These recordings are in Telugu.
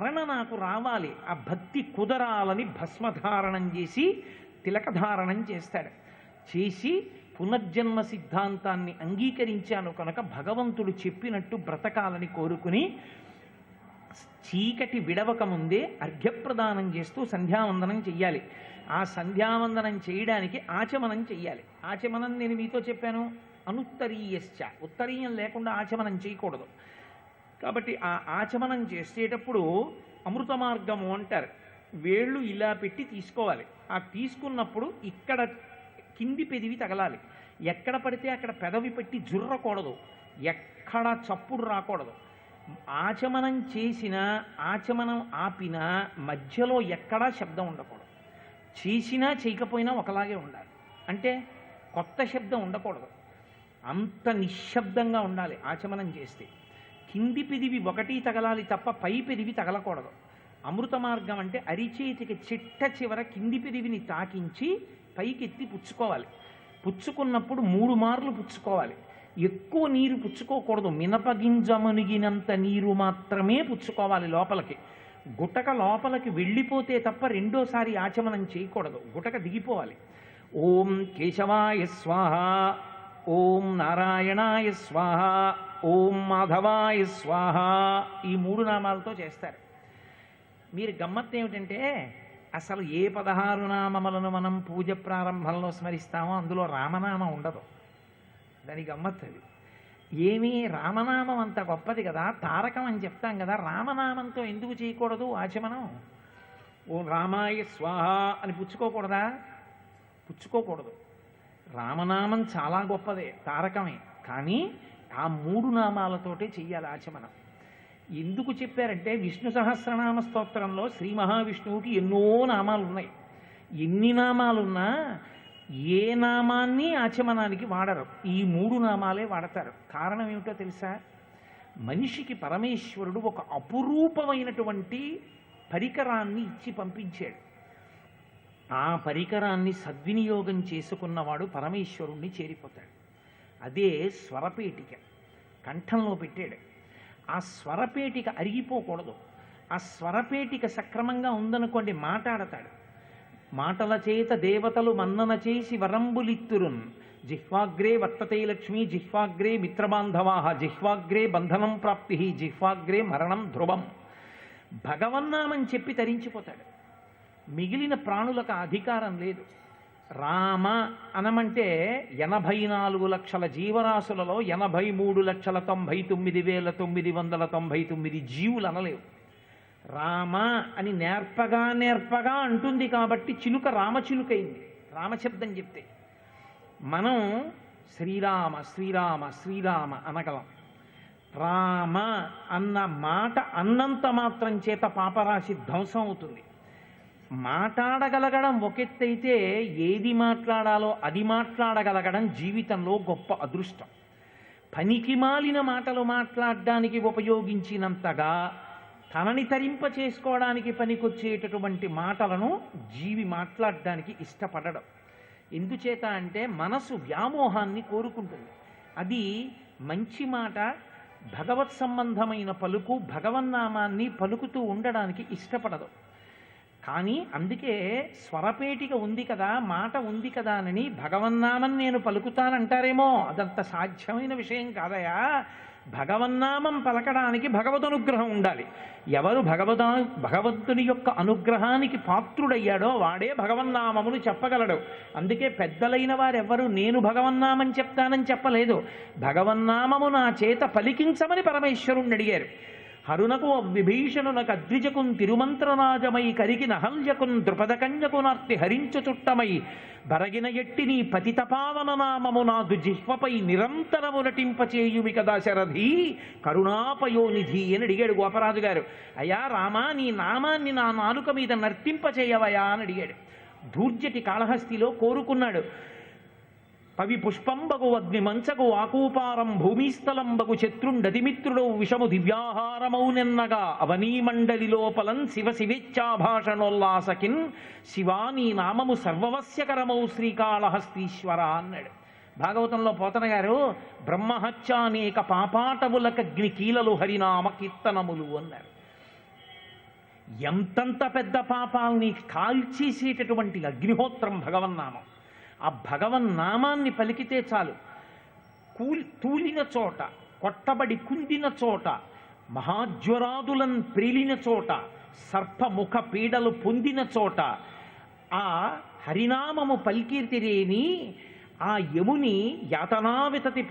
స్మరణ నాకు రావాలి, ఆ భక్తి కుదరాలని భస్మధారణం చేసి తిలకధారణం చేస్తాడు. చేసి పునర్జన్మ సిద్ధాంతాన్ని అంగీకరించాను కనుక భగవంతుడు చెప్పినట్టు బ్రతకాలని కోరుకుని చీకటి విడవక ముందే అర్ఘ్యప్రదానం చేస్తూ సంధ్యావందనం చెయ్యాలి. ఆ సంధ్యావందనం చేయడానికి ఆచమనం చెయ్యాలి. ఆచమనం నేను మీతో చెప్పాను, అనుత్తరీయశ్చ, ఉత్తరీయం లేకుండా ఆచమనం చేయకూడదు. కాబట్టి ఆ ఆచమనం చేసేటప్పుడు అమృత మార్గము అంటారు. వేళ్ళు ఇలా పెట్టి తీసుకోవాలి. ఆ తీసుకున్నప్పుడు ఇక్కడ కింది పెదివి తగలాలి. ఎక్కడ పడితే అక్కడ పెదవి పెట్టి జుర్రకూడదు, ఎక్కడ చప్పుడు రాకూడదు. ఆచమనం చేసినా ఆచమనం ఆపినా మధ్యలో ఎక్కడా శబ్దం ఉండకూడదు. చేసినా చేయకపోయినా ఒకలాగే ఉండాలి. అంటే కొత్త శబ్దం ఉండకూడదు, అంత నిశ్శబ్దంగా ఉండాలి ఆచమనం చేస్తే. కింది పెదివి ఒకటి తగలాలి తప్ప పై పెదివి తగలకూడదు. అమృత మార్గం అంటే అరిచేతికి చిట్ట చివర కింది పెదివిని తాకించి పైకెత్తి పుచ్చుకోవాలి. పుచ్చుకున్నప్పుడు 3 మార్లు పుచ్చుకోవాలి. ఎక్కువ నీరు పుచ్చుకోకూడదు, మినపగింజ మునిగినంత నీరు మాత్రమే పుచ్చుకోవాలి లోపలికి. గుటక లోపలికి వెళ్ళిపోతే తప్ప రెండోసారి ఆచమనం చేయకూడదు, గుటక దిగిపోవాలి. ఓం కేశవాయ స్వాహ, ఓం నారాయణాయ స్వాహ, ఓం మాధవాయ స్వాహ, ఈ 3 నామాలతో చేస్తారు. మీరు గమ్మత్తు ఏమిటంటే అసలు ఏ 16 నామములను మనం పూజ ప్రారంభంలో స్మరిస్తామో అందులో రామనామం ఉండదు. దాని గమ్మత్తు అది. ఏమీ రామనామం అంత గొప్పది కదా, తారకం అని చెప్తాం కదా, రామనామంతో ఎందుకు చేయకూడదు ఆచమనం? ఓ రామాయ స్వాహ అని పుచ్చుకోకూడదా? పుచ్చుకోకూడదు. రామనామం చాలా గొప్పదే, తారకమే. కానీ ఆ 3 నామాలతోటే చెయ్యాలి ఆచమనం. ఎందుకు చెప్పారంటే విష్ణు సహస్రనామ స్తోత్రంలో శ్రీ మహావిష్ణువుకి ఎన్నో నామాలు ఉన్నాయి. ఎన్ని నామాలున్నా ఏ నామాన్ని ఆచమనానికి వాడరు, ఈ 3 నామాలే వాడతారు. కారణం ఏమిటో తెలుసా? మనిషికి పరమేశ్వరుడు ఒక అపురూపమైనటువంటి పరికరాన్ని ఇచ్చి పంపించాడు. ఆ పరికరాన్ని సద్వినియోగం చేసుకున్నవాడు పరమేశ్వరుణ్ణి చేరిపోతాడు. అదే స్వరపేటిక, కంఠంలో పెట్టాడు. ఆ స్వరపేటిక అరిగిపోకూడదు. ఆ స్వరపేటిక సక్రమంగా ఉందనుకోండి మాట్లాడతాడు. మాటల చేత దేవతలు మన్నన చేసి వరంబులిత్తురున్, జిహ్వాగ్రే వర్తతే లక్ష్మీ, జిహ్వాగ్రే మిత్రబాంధవాః, జిహ్వాగ్రే బంధనం ప్రాప్తి, జిహ్వాగ్రే మరణం ధ్రువం. భగవన్నామని చెప్పి తరించిపోతాడు. మిగిలిన ప్రాణులకు అధికారం లేదు. రామ అనమంటే 84 లక్షల జీవరాశులలో 83,99,999 జీవులు అనలేవు. రామ అని నేర్పగా అంటుంది కాబట్టి చిలుక రామచిలుకైంది, రామశబ్దం చెప్తే. మనం శ్రీరామ శ్రీరామ శ్రీరామ అనగలం. రామ అన్న మాట అన్నంత మాత్రం చేత పాపరాశి ధ్వంసం అవుతుంది. మాట్లాడగలగడం ఒకెత్తైతే ఏది మాట్లాడాలో అది మాట్లాడగలగడం జీవితంలో గొప్ప అదృష్టం. పనికి మాలిన మాటలు మాట్లాడడానికి ఉపయోగించినంతగా తనని తరింప చేసుకోవడానికి పనికొచ్చేటటువంటి మాటలను జీవి మాట్లాడడానికి ఇష్టపడడం. ఎందుచేత అంటే మనసు వ్యామోహాన్ని కోరుకుంటుంది. అది మంచి మాట, భగవత్ సంబంధమైన పలుకు, భగవన్నామాన్ని పలుకుతూ ఉండడానికి ఇష్టపడదు. కానీ అందుకే స్వరపేటిక ఉంది కదా, మాట ఉంది కదా అని భగవన్నామం నేను పలుకుతానంటారేమో, అదంత సాధ్యమైన విషయం కాదయా. భగవన్నామం పలకడానికి భగవదనుగ్రహం ఉండాలి. ఎవరు భగవంతుని యొక్క అనుగ్రహానికి పాత్రుడయ్యాడో వాడే భగవన్నామమును చెప్పగలడు. అందుకే పెద్దలైన వారెవ్వరూ నేను భగవన్నామం చెప్తానని చెప్పలేదు. భగవన్నామము నా చేత పలికించమని పరమేశ్వరుణ్ణి అడిగారు. హరునకు విభీషణునకు అద్విజకున్ తిరుమంత్రరాజమై కరికి నహల్యకున్ ద్రుపదకన్యకునార్తి హరించు చుట్టమై బరగిన ఎట్టి నీ పతితపావన నామము నాదు జిహ్వపై నిరంతరము నటింపచేయుమి కదా శరధి కరుణాపయోనిధి అని అడిగాడు గోపరాజు గారు. అయ్యా రామా, నీ నామాన్ని నా నాలుక మీద నర్తింపచేయవయా అని అడిగాడు. ధూర్జటి కాళహస్తిలో కోరుకున్నాడు. పవి పుష్పంబగు అగ్ని మంచగు ఆకూపారం భూమిస్థలంబగు శత్రుండతిమిత్రుడు విషము దివ్యాహారమౌనెన్నగా అవనీమండలి లోపలం శివ శివేచ్ఛాభాషణోల్లాసకిన్ శివా నీ నామము సర్వవస్యకరమౌ శ్రీకాళహస్తీశ్వర అన్నాడు. భాగవతంలో పోతన గారు బ్రహ్మహత్యానేక పాపాటములకగ్ని కీలలు హరినామ కీర్తనములు అన్నారు. ఎంతంత పెద్ద పాపాల్ని కాల్చేసేటటువంటి అగ్నిహోత్రం భగవన్నామం. ఆ భగవన్నామాన్ని పలికితే చాలు, తూలిన చోట, కొట్టబడి కుందిన చోట, మహాజ్వరాదులను ప్రేలిన చోట, సర్పముఖ పీడలు పొందిన చోట ఆ హరినామము పలికితిరేని ఆ యముని యాతనావితతి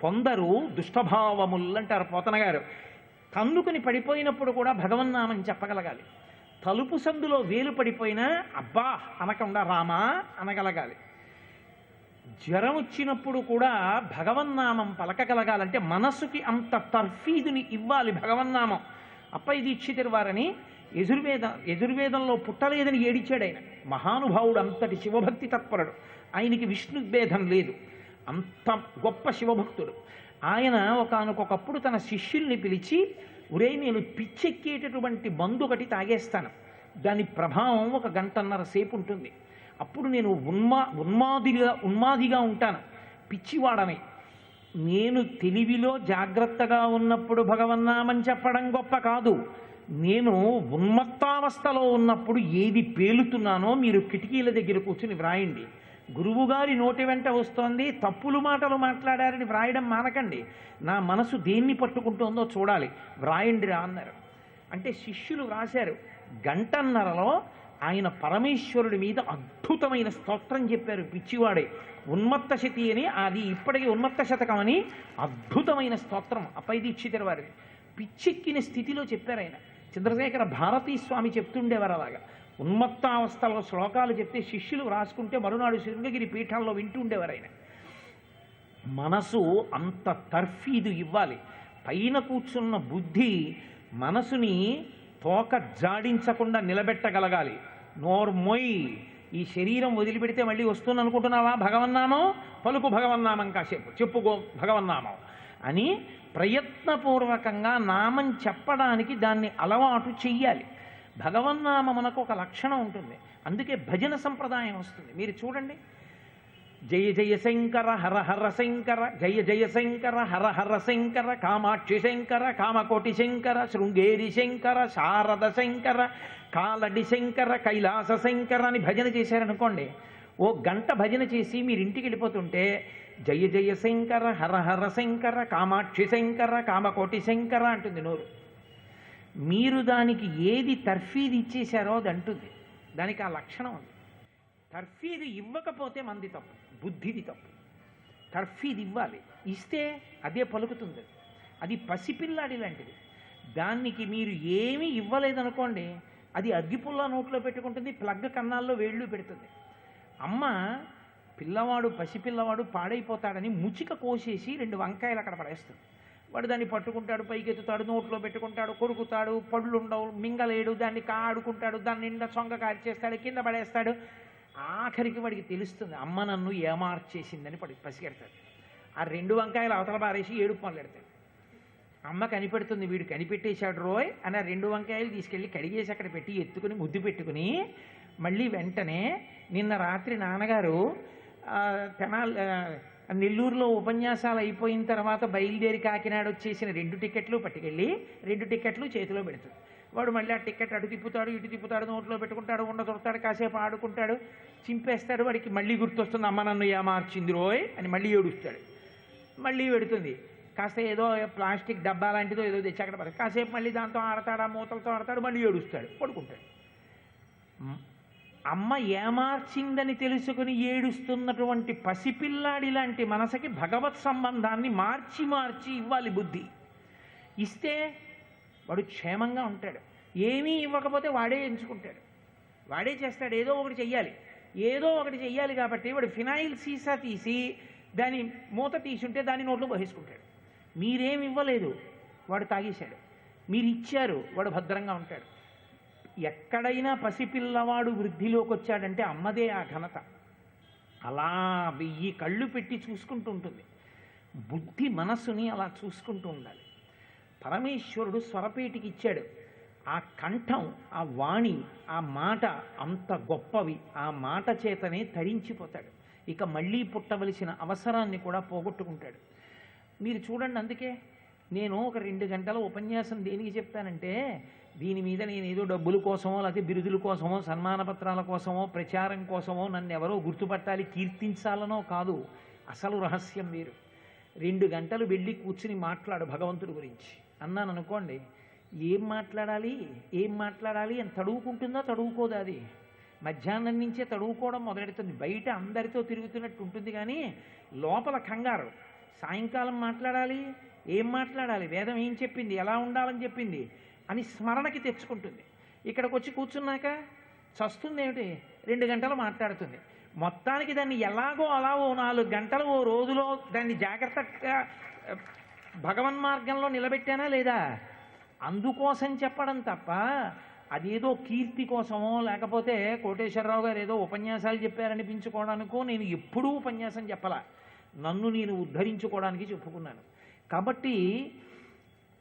పొందరు దుష్టభావములంటారు పోతన గారు. తన్నుకుని పడిపోయినప్పుడు కూడా భగవన్నామం చెప్పగలగాలి. తలుపు సందులో వేలు పడిపోయినా అబ్బా అనకుండా రామా అనగలగాలి. జ్వరం వచ్చినప్పుడు కూడా భగవన్నామం పలకగలగాలంటే మనస్సుకి అంత తర్ఫీదుని ఇవ్వాలి భగవన్నామం. అప్పయ్య దీక్షితుల వారని యజుర్వేదంలో పుట్టలేదని ఏడిచాడు ఆయన. మహానుభావుడు, అంతటి శివభక్తి తత్పరుడు. ఆయనకి విష్ణుభేదం లేదు, అంత గొప్ప శివభక్తుడు. ఆయన ఒకానొకప్పుడు తన శిష్యుల్ని పిలిచి, ఒరే నేను పిచ్చెక్కేటటువంటి మందు ఒకటి తాగేస్తాను, దాని ప్రభావం 1 గంటన్నర సేపు ఉంటుంది, అప్పుడు నేను ఉన్మాదిగా ఉంటాను, పిచ్చివాడని. నేను తెలివిలో జాగ్రత్తగా ఉన్నప్పుడు భగవన్నామం చెప్పడం గొప్ప కాదు, నేను ఉన్మత్తావస్థలో ఉన్నప్పుడు ఏది పేలుతున్నానో మీరు కిటికీల దగ్గర కూర్చుని వ్రాయండి. గురువుగారి నోటి వెంట వస్తోంది, తప్పులు మాటలు మాట్లాడారని వ్రాయడం మానకండి. నా మనసు దేన్ని పట్టుకుంటుందో చూడాలి, వ్రాయండి రా అన్నారు. అంటే శిష్యులు వ్రాశారు. గంటన్నరలో ఆయన పరమేశ్వరుడి మీద అద్భుతమైన స్తోత్రం చెప్పారు. పిచ్చివాడే ఉన్మత్త శతి అని, అది ఇప్పటికీ ఉన్మత్త శతకం అని అద్భుతమైన స్తోత్రం అప్పయ్య దీక్షితుల వారిది. పిచ్చెక్కిన స్థితిలో చెప్పారు ఆయన. చంద్రశేఖర భారతీ స్వామి చెప్తుండేవారు అలాగా. ఉన్మత్తావస్థలో శ్లోకాలు చెప్తే శిష్యులు రాసుకుంటే మరునాడు శృంగగిరి పీఠంలో వింటూ ఉండేవారు ఆయన. మనసు అంత తర్ఫీదు ఇవ్వాలి. పైన కూర్చున్న బుద్ధి మనసుని తోక జాడించకుండా నిలబెట్టగలగాలి. నోర్మొయ్, ఈ శరీరం వదిలిపెడితే మళ్ళీ వస్తుంది అనుకుంటున్నావా భగవన్నామం, పలుకు భగవన్నామం, కాసేపు చెప్పుకో భగవన్నామం అని ప్రయత్నపూర్వకంగా నామం చెప్పడానికి దాన్ని అలవాటు చెయ్యాలి. భగవన్నామమునకు ఒక లక్షణం ఉంటుంది, అందుకే భజన సంప్రదాయం వస్తుంది. మీరు చూడండి, జయ జయ శంకర హర హర శంకర, జయ జయ శంకర హర హర శంకర, కామాక్షి శంకర, కామకోటి శంకర, శృంగేరి శంకర, శారద శంకర, కాలడి శంకర, కైలాస శంకర అని భజన చేశారనుకోండి. 1 గంట భజన చేసి మీరు ఇంటికి వెళ్ళిపోతుంటే జయ జయ శంకర హర హర శంకర, కామాక్షి శంకర, కామకోటి శంకర అంటుంది నోరు. మీరు దానికి ఏది తర్ఫీదు ఇచ్చేశారో అది అంటుంది. దానికి ఆ లక్షణం ఉంది. తర్ఫీదు ఇవ్వకపోతే మంది తప్పు, బుద్ధిది తప్పు. తర్ఫీదు ఇవ్వాలి, ఇస్తే అదే పలుకుతుంది. అది పసిపిల్లాడి లాంటిది. దానికి మీరు ఏమీ ఇవ్వలేదనుకోండి, అది అగ్గిపుల్ల నోట్లో పెట్టుకుంటుంది, ప్లగ్ కన్నాల్లో వేళ్ళు పెడుతుంది. అమ్మ పిల్లవాడు, పసిపిల్లవాడు పాడైపోతాడని ముచిక కోసేసి 2 వంకాయలు అక్కడ పడేస్తుంది. వాడు దాన్ని పట్టుకుంటాడు, పైకెత్తుతాడు, నోట్లో పెట్టుకుంటాడు, కొరుకుతాడు, పళ్ళు ఉండవు, మింగలేడు, దాన్ని ఆడుకుంటాడు, దాన్ని నిండా సొంగ కాల్చేస్తాడు, కింద పడేస్తాడు. ఆఖరికి వాడికి తెలుస్తుంది అమ్మ నన్ను ఏమార్చేసిందని పసిగెడతాడు. ఆ 2 వంకాయలు అవతల పారేసి ఏడుపు మొదలెడతాడు. అమ్మ కనిపెడుతుంది, వీడు కనిపెట్టేశాడు రోయ్ అని. ఆ 2 వంకాయలు తీసుకెళ్ళి కడిగేసి అక్కడ పెట్టి ఎత్తుకుని ముద్దు పెట్టుకుని మళ్ళీ వెంటనే నిన్న రాత్రి నాన్నగారు నెల్లూరులో ఉపన్యాసాలు అయిపోయిన తర్వాత బయలుదేరి కాకినాడ వచ్చేసిన 2 టికెట్లు పట్టుకెళ్ళి 2 టికెట్లు చేతిలో పెడుతుంది. వాడు మళ్ళీ ఆ టికెట్ అటు తిప్పుతాడు, ఇటు తిప్పుతాడు, నోట్లో పెట్టుకుంటాడు, ఉండదొడతాడు, కాసేపు ఆడుకుంటాడు, చింపేస్తాడు. వాడికి మళ్ళీ గుర్తొస్తుంది అమ్మ నన్ను ఏమార్చింది రోయ్ అని. మళ్ళీ ఏడుస్తాడు, మళ్ళీ పెడుతుంది. కాస్త ఏదో ప్లాస్టిక్ డబ్బా లాంటిదో ఏదో తెచ్చి అక్కడ పడతాడు. కాసేపు మళ్ళీ దాంతో ఆడతాడు, ఆ మూతలతో ఆడతాడు, మళ్ళీ ఏడుస్తాడు, పడుకుంటాడు. అమ్మ ఏమార్చిందని తెలుసుకుని ఏడుస్తున్నటువంటి పసిపిల్లాడి లాంటి మనసుకి భగవత్ సంబంధాన్ని మార్చి మార్చి ఇవ్వాలి బుద్ధి. ఇస్తే వాడు క్షేమంగా ఉంటాడు. ఏమీ ఇవ్వకపోతే వాడే ఎంచుకుంటాడు, వాడే చేస్తాడు, ఏదో ఒకటి చెయ్యాలి. కాబట్టి వాడు ఫినాయిల్ సీసా తీసి దాని మూత తీసుంటే దాన్ని నోట్లో పోసేసుకుంటాడు. మీరేమి ఇవ్వలేదు, వాడు తాగేశాడు. మీరు ఇచ్చారు, వాడు భద్రంగా ఉంటాడు. ఎక్కడైనా పసిపిల్లవాడు వృద్ధిలోకి వచ్చాడంటే అమ్మదే ఆ ఘనత. అలా 1000 కళ్ళు పెట్టి చూసుకుంటూ ఉంటుంది. బుద్ధి మనస్సుని అలా చూసుకుంటూ ఉండాలి. పరమేశ్వరుడు స్వరపేటికి ఇచ్చాడు. ఆ కంఠం, ఆ వాణి, ఆ మాట అంత గొప్పవి. ఆ మాట చేతనే తరించిపోతాడు. ఇక మళ్ళీ పుట్టవలసిన అవసరాన్ని కూడా పోగొట్టుకుంటాడు. మీరు చూడండి, అందుకే నేను ఒక 2 గంటల ఉపన్యాసం దేనికి చెప్తానంటే, దీని మీద నేను ఏదో డబ్బుల కోసమో లేకపోతే బిరుదుల కోసమో సన్మాన పత్రాల కోసమో ప్రచారం కోసమో నన్ను ఎవరో గుర్తుపట్టాలి కీర్తించాలనో కాదు. అసలు రహస్యం వేరు. 2 గంటలు వెళ్ళి కూర్చుని మాట్లాడు భగవంతుడి గురించి అన్నాను అనుకోండి, ఏం మాట్లాడాలి అని తడువుకుంటుందా తడువుకోదా? అది మధ్యాహ్నం నుంచే తడువుకోవడం మొదలెడుతుంది. బయట అందరితో తిరుగుతున్నట్టు ఉంటుంది కానీ లోపల కంగారు. సాయంకాలం మాట్లాడాలి, ఏం మాట్లాడాలి, వేదం ఏం చెప్పింది, ఎలా ఉండాలని చెప్పింది అని స్మరణకి తెచ్చుకుంటుంది. ఇక్కడికి వచ్చి కూర్చున్నాక చస్తుంది ఏమిటి, 2 గంటలు మాట్లాడుతుంది. మొత్తానికి దాన్ని ఎలాగో అలా ఓ 4 గంటలు ఓ రోజులో దాన్ని జాగ్రత్తగా భగవన్మార్గంలో నిలబెట్టానా లేదా? అందుకోసం చెప్పడం తప్ప అదేదో కీర్తి కోసమో లేకపోతే కోటేశ్వరరావు గారు ఏదో ఉపన్యాసాలు చెప్పారనిపించుకోవడానికో నేను ఎప్పుడూ ఉపన్యాసం చెప్పలా. నన్ను నేను ఉద్ధరించుకోవడానికి చెప్పుకున్నాను. కాబట్టి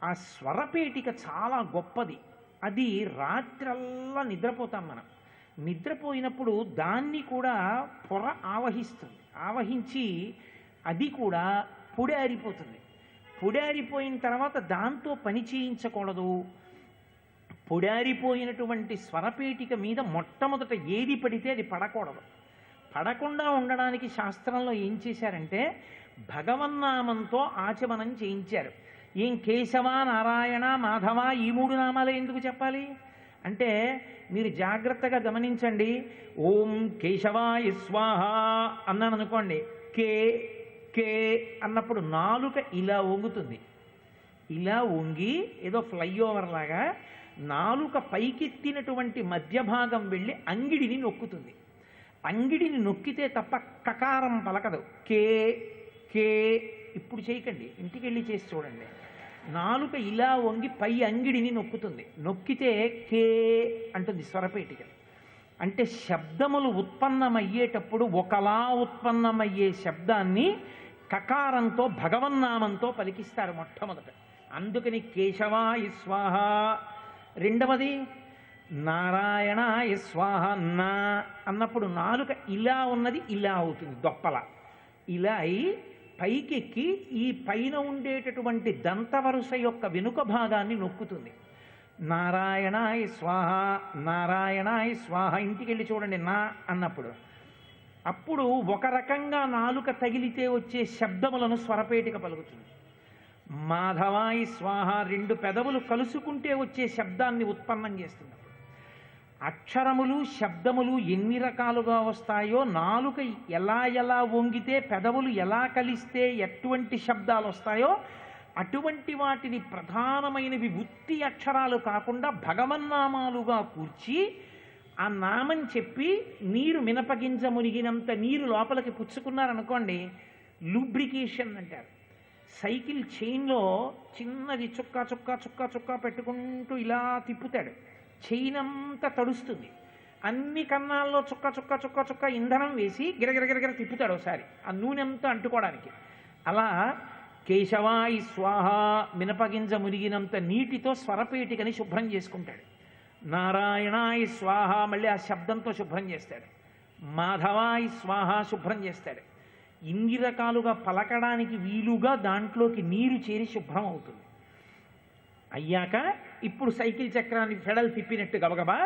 ఆ స్వరపేటిక చాలా గొప్పది. అది రాత్రల్లా నిద్రపోతాం మనం. నిద్రపోయినప్పుడు దాన్ని కూడా పొర ఆవహిస్తుంది. ఆవహించి అది కూడా పొడారిపోతుంది. పొడారిపోయిన తర్వాత దాంతో పని చేయించకూడదు. పొడారిపోయినటువంటి స్వరపేటిక మీద మొట్టమొదట ఏది పడితే అది పడకూడదు. పడకుండా ఉండడానికి శాస్త్రంలో ఏం చేశారంటే భగవన్నామంతో ఆచమనం చేయించారు. ఏం కేశవ, నారాయణ, మాధవ ఈ 3 నామాలే ఎందుకు చెప్పాలి అంటే మీరు జాగ్రత్తగా గమనించండి. ఓం కేశవాయ స్వాహ అన్నాను అనుకోండి, కే కే అన్నప్పుడు నాలుక ఇలా వంగుతుంది. ఇలా వంగి ఏదో ఫ్లైఓవర్ లాగా నాలుక పైకెత్తినటువంటి మధ్య భాగం వెళ్ళి అంగిడిని నొక్కుతుంది. అంగిడిని నొక్కితే తప్ప కకారం పలకదు. కే కే ఇప్పుడు చేయకండి, ఇంటికి వెళ్ళి చేసి చూడండి. నాలుక ఇలా వంగి పై అంగిడిని నొక్కుతుంది. నొక్కితే కే అంటుంది స్వరపేటిక. అంటే శబ్దములు ఉత్పన్నమయ్యేటప్పుడు ఒకలా ఉత్పన్నమయ్యే శబ్దాన్ని కకారంతో భగవన్నామంతో పలికిస్తారు మొట్టమొదట. అందుకని కేశవాయ స్వాహ. రెండవది నారాయణాయ స్వాహ. నా అన్నప్పుడు నాలుక ఇలా ఉన్నది ఇలా అవుతుంది, దొప్పల ఇలా అయి పైకెక్కి ఈ పైన ఉండేటటువంటి దంతవరుస యొక్క వెనుక భాగాన్ని నొక్కుతుంది. నారాయణాయ స్వాహ, నారాయణాయ స్వాహ. ఇంటికి వెళ్ళి చూడండి నా అన్నప్పుడు. అప్పుడు ఒక రకంగా నాలుక తగిలితే వచ్చే శబ్దములను స్వరపేటిక పలుకుతుంది. మాధవాయ స్వాహ 2 పెదవులు కలుసుకుంటే వచ్చే శబ్దాన్ని ఉత్పన్నం చేస్తుంది. అక్షరములు శబ్దములు ఎన్ని రకాలుగా వస్తాయో నాలుక ఎలా ఎలా వంగితే పెదవులు ఎలా కలిస్తే ఎటువంటి శబ్దాలు వస్తాయో అటువంటి వాటిని ప్రధానమైనవి ఉత్తి అక్షరాలు కాకుండా భగవన్నామాలుగా కూర్చి ఆ నామం చెప్పి నీరు మినపగింజ మునిగినంత నీరు లోపలికి పుచ్చుకున్నారనుకోండి, లూబ్రికేషన్ అంటారు. సైకిల్ చైన్లో చిన్నది చుక్క చుక్క చుక్క చుక్క పెట్టుకుంటూ ఇలా తిప్పుతాడు, చైన్ అంతా తడుస్తుంది. అన్ని కన్నాల్లో చుక్క చుక్క చుక్క చుక్క ఇంధనం వేసి గిరగిరగిరగిర తిప్పుతాడు ఒకసారి ఆ నూనె అంతా అంటుకోవడానికి. అలా కేశవాయ స్వాహ మినపగింజ మునిగినంత నీటితో స్వరపేటికని శుభ్రం చేసుకుంటాడు. నారాయణాయ స్వాహ మళ్ళీ ఆ శబ్దంతో శుభ్రం చేస్తాడు. మాధవాయ స్వాహ శుభ్రం చేస్తాడు. ఇన్ని రకాలుగా పలకడానికి వీలుగా దాంట్లోకి నీరు చేరి శుభ్రం అవుతుంది. అయ్యాక ఇప్పుడు సైకిల్ చక్రాన్ని ఫెడల్ తిప్పినట్టు గబగబా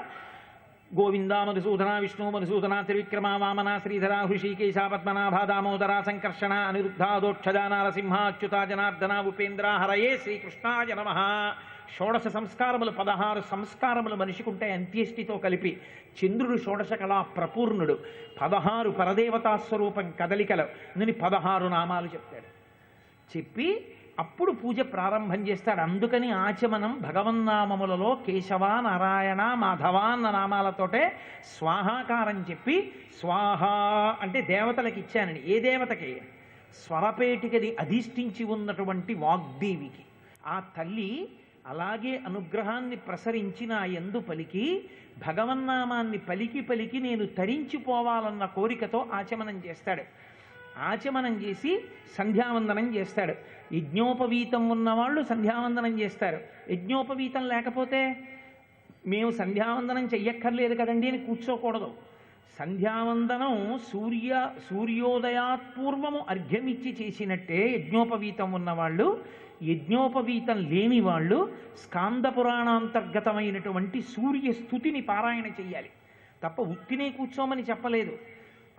గోవిందా మధుసూదన విష్ణు మధుసూదన త్రివిక్రమ వామన శ్రీధర హృషికేశ పద్మనాభ దామోదర సంకర్షణ అనిరుద్ధాదోక్షజ నారసింహ అచ్యుత జనార్దన ఉపేంద్ర హరయే శ్రీకృష్ణాయ నమః. 16 సంస్కారములు 16 సంస్కారములు మనిషికి ఉంటాయి అంత్యేష్టితో కలిపి. చంద్రుడు 16 కళా ప్రపూర్ణుడు, 16 పరదేవతా స్వరూపం కదలికలు అని 16 నామాలు చెప్తాడు. చెప్పి అప్పుడు పూజ ప్రారంభం చేస్తాడు. అందుకని ఆచమనం భగవన్నామములలో కేశవ, నారాయణ, మాధవ అన్న నామాలతోటే స్వాహాకారం చెప్పి స్వాహ అంటే దేవతలకు ఇచ్చానని. ఏ దేవతకి? స్వరపేటికని అధిష్ఠించి ఉన్నటువంటి వాగ్దేవికి. ఆ తల్లి అలాగే అనుగ్రహాన్ని ప్రసరించిన ఎందు పలికి భగవన్నామాన్ని పలికి పలికి నేను తరించిపోవాలన్న కోరికతో ఆచమనం చేస్తాడు. ఆచమనం చేసి సంధ్యావందనం చేస్తాడు. యజ్ఞోపవీతం ఉన్నవాళ్ళు సంధ్యావందనం చేస్తారు. యజ్ఞోపవీతం లేకపోతే మేము సంధ్యావందనం చెయ్యక్కర్లేదు కదండి అని కూర్చోకూడదు. సంధ్యావందనం సూర్యోదయాత్పూర్వము అర్ఘ్యమిచ్చి చేసినట్టే యజ్ఞోపవీతం ఉన్నవాళ్ళు, యజ్ఞోపవీతం లేని వాళ్ళు స్కాంద పురాణాంతర్గతమైనటువంటి సూర్యస్థుతిని పారాయణ చెయ్యాలి తప్ప ఉత్తినే కూర్చోమని చెప్పలేదు.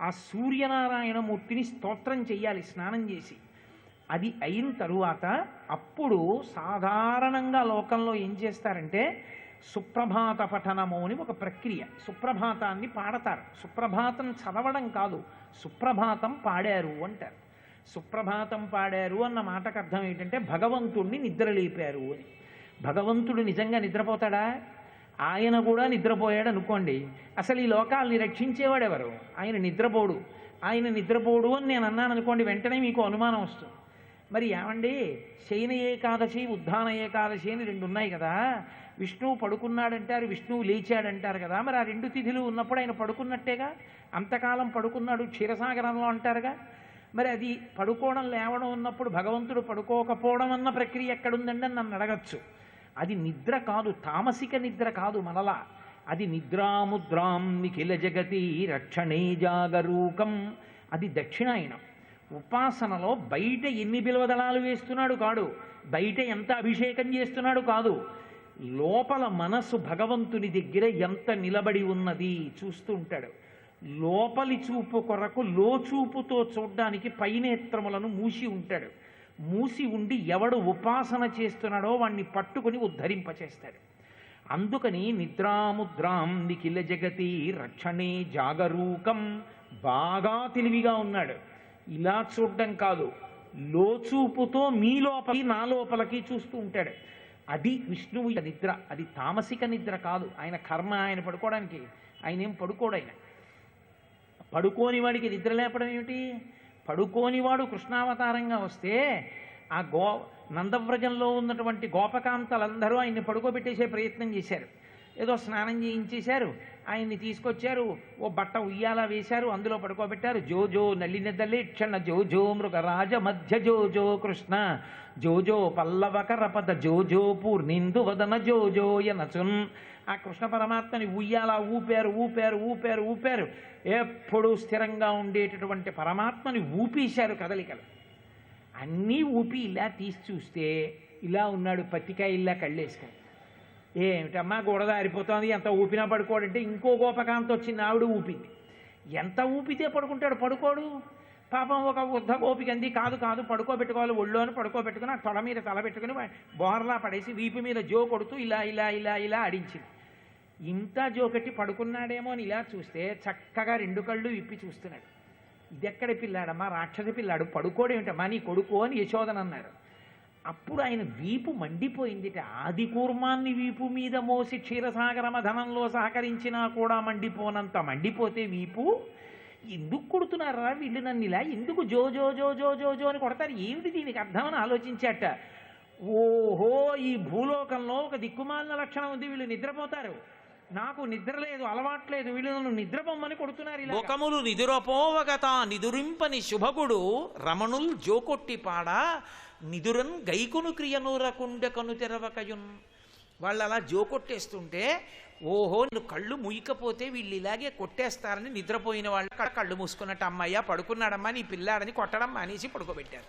ఆ సూర్యనారాయణమూర్తిని స్తోత్రం చెయ్యాలి స్నానం చేసి. అది అయిన తరువాత అప్పుడు సాధారణంగా లోకంలో ఏం చేస్తారంటే సుప్రభాత పఠనము అని ఒక ప్రక్రియ. సుప్రభాతాన్ని పాడతారు. సుప్రభాతం చదవడం కాదు, సుప్రభాతం పాడారు అంటారు. సుప్రభాతం పాడారు అన్న మాటకు అర్థం ఏంటంటే భగవంతుణ్ణి నిద్రలేపారు అని. భగవంతుడు నిజంగా నిద్రపోతాడా? ఆయన కూడా నిద్రపోయాడు అనుకోండి, అసలు ఈ లోకాల్ని రక్షించేవాడెవరు? ఆయన నిద్రపోడు. ఆయన నిద్రపోడు అని నేను అన్నాను అనుకోండి, వెంటనే మీకు అనుమానం వస్తుంది. మరి ఏమండి, శయన ఏకాదశి ఉద్ధాన ఏకాదశి అని రెండు ఉన్నాయి కదా, విష్ణువు పడుకున్నాడంటారు, విష్ణువు లేచాడంటారు కదా, మరి ఆ రెండు తిథులు ఉన్నప్పుడు ఆయన పడుకున్నట్టేగా, అంతకాలం పడుకున్నాడు క్షీరసాగరంలో అంటారుగా. మరి అది పడుకోవడం లేవడం ఉన్నప్పుడు భగవంతుడు పడుకోకపోవడం అన్న ప్రక్రియ ఎక్కడుందండి అని నన్ను అడగచ్చు. అది నిద్ర కాదు, తామసిక నిద్ర కాదు మనలా. అది నిద్రాముద్రాం నిఖిల జగతి రక్షణే జాగరూకం. అది దక్షిణాయనం. ఉపాసనలో బయట ఎన్ని బిల్వదళాలు వేస్తున్నాడు కాదు, బయట ఎంత అభిషేకం చేస్తున్నాడు కాదు, లోపల మనసు భగవంతుని దగ్గర ఎంత నిలబడి ఉన్నది చూస్తూ ఉంటాడు. లోపలి చూపు కొరకు లోచూపుతో చూడ్డానికి పైనేత్రములను మూసి ఉంటాడు. మూసి ఉండి ఎవడు ఉపాసన చేస్తున్నాడో వాణ్ణి పట్టుకుని ఉద్ధరింపచేస్తాడు. అందుకని నిద్రాముద్రాం నిఖిల జగతి రక్షణే జాగరూకం. బాగా తెలివిగా ఉన్నాడు. ఇలా చూడడం కాదు, లోచూపుతో మీ లోపలి నా లోపలికి చూస్తూ ఉంటాడు. అది విష్ణువు నిద్ర. అది తామసిక నిద్ర కాదు. ఆయన కర్మ, ఆయన పడుకోవడానికి. ఆయన ఏం పడుకోడైన. పడుకోని వాడికి నిద్ర లేపడం ఏమిటి? పడుకోనివాడు కృష్ణావతారంగా వస్తే ఆ నందవ్రజంలో ఉన్నటువంటి గోపకాంతలందరూ ఆయన్ని పడుకోబెట్టేసే ప్రయత్నం చేశారు. ఏదో స్నానం చేయించేశారు, ఆయన్ని తీసుకొచ్చారు, ఓ బట్ట ఉయ్యాలా వేశారు, అందులో పడుకోబెట్టారు. జోజో నల్లినెద్దలే క్షణ జోజో మృగరాజ మధ్య జోజో కృష్ణ జోజో పల్లవకరపద జోజో పూర్ణిందు వదన జోజో యనచున్. ఆ కృష్ణ పరమాత్మని ఉయ్యాలా ఊపారు ఊపారు ఊపారు ఊపారు. ఎప్పుడూ స్థిరంగా ఉండేటటువంటి పరమాత్మని ఊపేశారు కదలికలు. అన్నీ ఊపి ఇలా తీసి చూస్తే ఇలా ఉన్నాడు, పత్తికాయ ఇలా కళ్ళేసుకొని. ఏమిటమ్మా గోడదారిపోతుంది, ఎంత ఊపినా పడుకోడంటే ఇంకో గోపకాంత వచ్చింది, ఆవిడ ఊపింది. ఎంత ఊపితే పడుకుంటాడు? పడుకోడు. పాపం ఒక వృద్ధ గోపిక అంది, కాదు కాదు పడుకోబెట్టుకోవాలి ఒళ్ళు అని పడుకోబెట్టుకుని ఆ తొడ మీద తల పెట్టుకుని బోర్లా పడేసి వీపు మీద జో కొడుతూ ఇలా ఇలా ఇలా ఇలా ఆడించింది. ఇంత జోకట్టి పడుకున్నాడేమో అని ఇలా చూస్తే చక్కగా రెండు కళ్ళు విప్పి చూస్తున్నాడు. ఇదెక్కడ పిల్లాడమ్మా, రాక్షస పిల్లాడు, పడుకోడేమిటమ్మా నీ కొడుకు అని యశోదన అన్నారు. అప్పుడు ఆయన వీపు మండిపోయిందిట. ఆది కూర్మాన్ని వీపు మీద మోసి క్షీరసాగర మథనంలో సహకరించినా కూడా మండిపోనంత మండిపోతే వీపు ఎందుకు కొడుతున్నారా వీళ్ళు నన్ను ఇలా, ఎందుకు జో జో జో జో జో జో అని కొడతారు, ఏమిటి దీనికి అర్థమని ఆలోచించాట. ఓహో, ఈ భూలోకంలో ఒక దిక్కుమాలిన లక్షణం ఉంది, వీళ్ళు నిద్రపోతారు, నాకు నిద్ర లేదు, అలవాట్లేదు, వీళ్ళు నన్ను నిద్రపోమ్మని కొడుతున్నారు. ముఖములు నిదురపోవగత నిదురింపని శుభగుడు రమణుల్ జోకొట్టి పాడ నిదురన్ గైకును క్రియనూరకుండె కను తెరవకయున్. వాళ్ళు అలా జోకొట్టేస్తుంటే ఓహో కళ్ళు ముయ్యకపోతే వీళ్ళు ఇలాగే కొట్టేస్తారని నిద్రపోయిన వాళ్ళు కళ్ళు మూసుకున్నట్టు అమ్మయ్య పడుకున్నాడమ్మా నీ పిల్లాడని కొట్టడం అనేసి పడుకోబెట్టారు.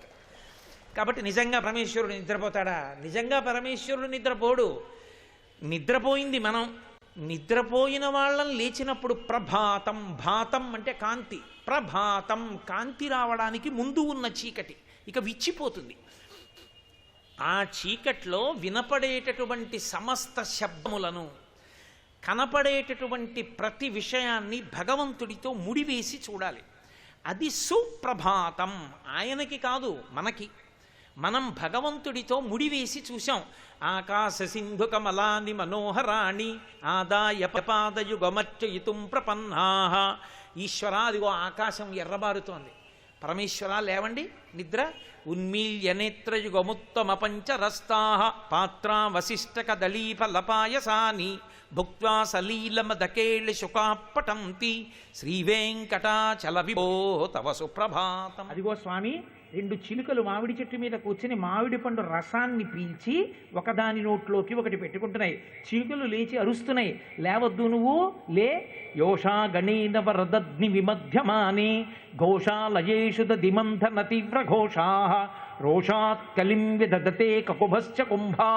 కాబట్టి నిజంగా పరమేశ్వరుడు నిద్రపోతాడా? నిజంగా పరమేశ్వరుడు నిద్రపోడు. నిద్రపోయింది మనం. నిద్రపోయిన వాళ్ళని లేచినప్పుడు ప్రభాతం, భాతం అంటే కాంతి, ప్రభాతం కాంతి రావడానికి ముందు ఉన్న చీకటి ఇక విచ్చిపోతుంది. ఆ చీకట్లో వినపడేటటువంటి సమస్త శబ్దములను, కనపడేటటువంటి ప్రతి విషయాన్ని భగవంతుడితో ముడివేసి చూడాలి. అది సుప్రభాతం. ఆయనకి కాదు, మనకి. మనం భగవంతుడితో ముడివేసి చూశాం. ఆకాశ సింధు కమలాని మనోహరాణి ఆదాయ పాదయుగమర్చయితుం ప్రపన్నాః. ఈశ్వరా, అదిగో ఆకాశం ఎర్రబారుతోంది. పరమేశ్వర లేవండి, నిద్ర. ఉన్మీల్య నేత్రయుగముత్తమ పంచరస్తాః పాత్రా వశిష్ఠక దళీప లపాయసాని భుక్త్వా సలీలమదకేళి శుకాపటంతి శ్రీవేంకటాచల విభో తవ సుప్రభాతం. అదిగో స్వామి, 2 చిలుకలు మామిడి చెట్టు మీద కూర్చుని మామిడి పండు రసాన్ని పీల్చి ఒకదాని నోట్లోకి ఒకటి పెట్టుకుంటున్నాయి. చిలుకలు లేచి అరుస్తున్నాయి, లేవద్దు నువ్వు, లే. యోషా గణేన వరదగ్ని విమధ్యమాని ఘోషాలయేషు దిమంధన తీవ్ర ఘోషా రోషాత్ కలిం విదదతే కకుభశ్చ కుంభా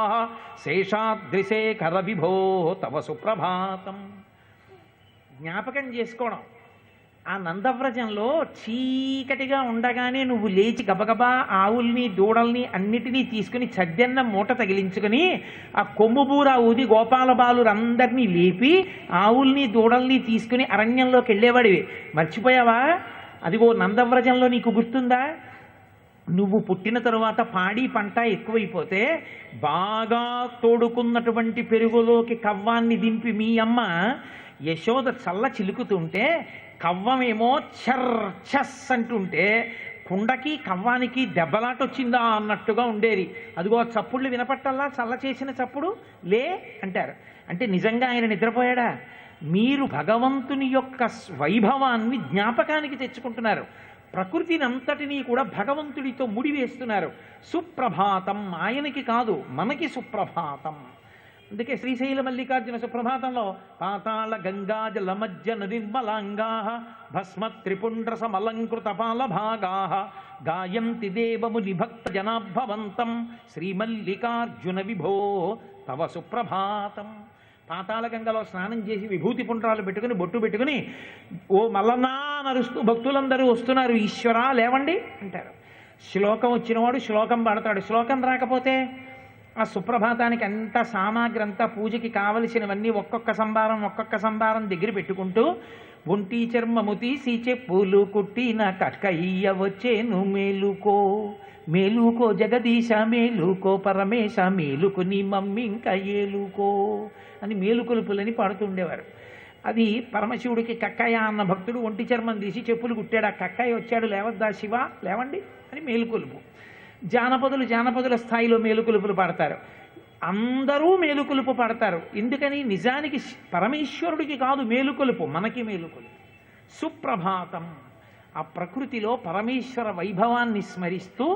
శేషాద్రిశేఖర విభో తవ సుప్రభాతం. జ్ఞాపకం చేసుకోవడం. ఆ నందవ్రజంలో చీకటిగా ఉండగానే నువ్వు లేచి గబగబా ఆవుల్ని దూడల్ని అన్నిటినీ తీసుకుని చద్దెన్న మూట తగిలించుకుని ఆ కొమ్ము బూర ఊది గోపాలబాలురందరినీ లేపి ఆవుల్ని దూడల్ని తీసుకుని అరణ్యంలోకి వెళ్ళేవాడివి. మర్చిపోయావా? అదిగో నందవ్రజంలో నీకు గుర్తుందా? నువ్వు పుట్టిన తరువాత పాడి పంట ఎక్కువైపోతే బాగా తోడుకున్నటువంటి పెరుగులోకి కవ్వాన్ని దింపి మీ అమ్మ యశోద చల్ల చిలుకుతుంటే కవ్వమేమో చర్ ఛస్ అంటుంటే కుండకి కవ్వానికి దెబ్బలాటొచ్చిందా అన్నట్టుగా ఉండేది. అదిగో చప్పుళ్ళు వినపట్టల్లా చల్ల చేసిన చప్పుడు లే అంటారు. అంటే నిజంగా ఆయన నిద్రపోయాడా? మీరు భగవంతుని యొక్క వైభవాన్ని జ్ఞాపకానికి తెచ్చుకుంటున్నారు. ప్రకృతిని అంతటినీ కూడా భగవంతుడితో ముడివేస్తున్నారు. సుప్రభాతం ఆయనకి కాదు, మనకి సుప్రభాతం. అందుకే శ్రీశైల మల్లికార్జున సుప్రభాతంలో పాతాళ గంగాజల మజ్జన నిర్మలాంగా భస్మ త్రిపుండ్ర సమలంకృత పాలభాగా గాయంతి దేవముని భక్త జనాభవంతం శ్రీమల్లికార్జున విభో తవ సుప్రభాతం. పాతాళ గంగలో స్నానం చేసి విభూతి పుండ్రాలు పెట్టుకుని బొట్టు పెట్టుకుని ఓ మల్లనా నరుస్తూ భక్తులందరూ వస్తున్నారు, ఈశ్వరా లేవండి అంటారు. శ్లోకం వచ్చినవాడు శ్లోకం పాడతాడు. శ్లోకం రాకపోతే ఆ సుప్రభాతానికి అంతా సామాగ్రి అంతా పూజకి కావలసినవన్నీ ఒక్కొక్క సంబారం దగ్గర పెట్టుకుంటూ ఒంటి చర్మము తీసి చెప్పులు కుట్టిన కక్కయ్య వచ్చేను మేలుకో మేలుకో జగదీశ మేలుకో పరమేశ మేలుకు నీ మమ్మింక ఏలుకో అని మేలుకొలుపులని పాడుతుండేవారు. అది పరమశివుడికి కక్కయ్య అన్న భక్తుడు ఒంటి చర్మం తీసి చెప్పులు కుట్టాడు. ఆ కక్కయ్య వచ్చాడు, లేవద్దా శివ లేవండి అని మేలుకొలుపు. జానపదుల స్థాయిలో మేలుకొలుపులు పాడతారు. అందరూ మేలుకొలుపు పాడతారు. ఎందుకని? నిజానికి పరమేశ్వరుడికి కాదు మేలుకొలుపు, మనకి మేలుకొలుపు. సుప్రభాతం. ఆ ప్రకృతిలో పరమేశ్వర వైభవాన్ని స్మరిస్తూ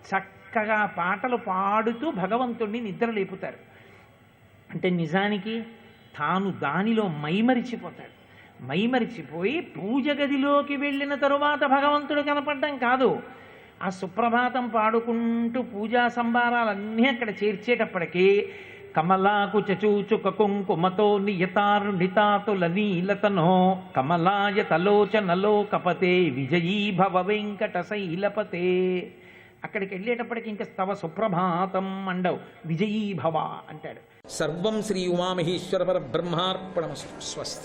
చక్కగా పాటలు పాడుతూ భగవంతుణ్ణి నిద్రలేపుతారు. అంటే నిజానికి తాను దానిలో మైమరిచిపోతాడు. మైమరిచిపోయి పూజ గదిలోకి వెళ్ళిన తరువాత భగవంతుడు కనపడడం కాదు, ఆ సుప్రభాతం పాడుకుంటూ పూజా సంభారాలన్నీ అక్కడ చేర్చేటప్పటికీ కమలాకు చచూచుక కుంకుమతో నియతారుణితాతుల నీలతనో కమలాయతలోచనలో కపతే విజయీ భవ వెంకట శైలపతే. అక్కడికి వెళ్ళేటప్పటికి ఇంకా తవ సుప్రభాతం అండవు, విజయీ భవ అంటాడు. సర్వం శ్రీ ఉమామహేశ్వర పరబ్రహ్మార్పణమస్తు. స్వస్తి.